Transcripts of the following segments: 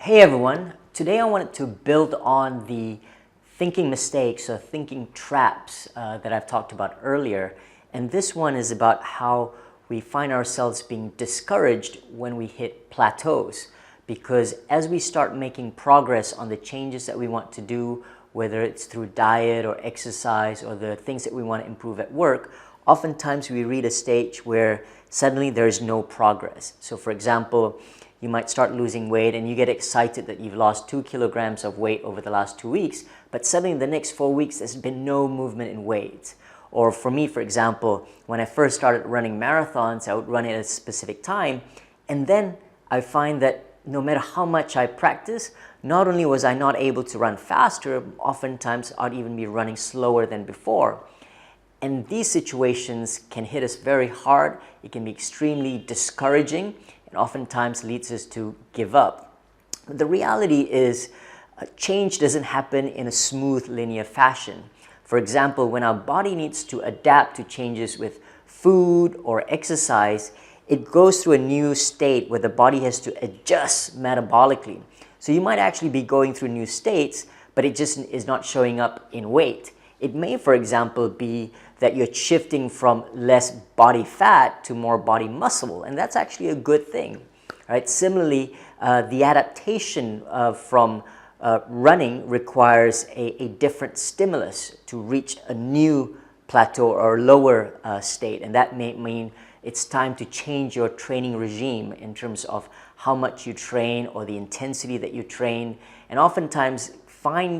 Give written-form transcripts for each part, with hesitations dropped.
Hey everyone, today I wanted to build on the thinking mistakes or thinking traps that I've talked about earlier, and this one is about how we find ourselves being discouraged when we hit plateaus, because as we start making progress on the changes that we want to do, whether it's through diet or exercise or the things that we want to improve at work, oftentimes we reach a stage where suddenly there's no progress. So for example, you might start losing weight and you get excited that you've lost 2 kilograms of weight over the last 2 weeks, but suddenly in the next 4 weeks there's been no movement in weight. Or for me, for example, when I first started running marathons, I would run at a specific time, and then I find that no matter how much I practice, not only was I not able to run faster, oftentimes I'd even be running slower than before. And these situations can hit us very hard. It can be extremely discouraging and oftentimes leads us to give up. But the reality is change doesn't happen in a smooth linear fashion. For example, when our body needs to adapt to changes with food or exercise, it goes through a new state where the body has to adjust metabolically. So you might actually be going through new states, but it just is not showing up in weight. It may, for example, be that you're shifting from less body fat to more body muscle, and that's actually a good thing, right? Similarly, the adaptation from running requires a different stimulus to reach a new plateau or lower state, and that may mean it's time to change your training regime in terms of how much you train or the intensity that you train, and oftentimes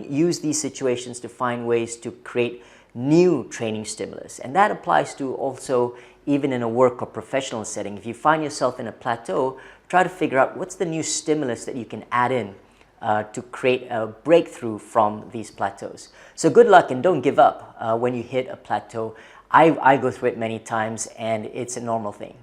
use these situations to find ways to create new training stimulus. And that applies to also even in a work or professional setting. If you find yourself in a plateau, try to figure out what's the new stimulus that you can add in to create a breakthrough from these plateaus. So good luck and don't give up when you hit a plateau. I go through it many times and it's a normal thing.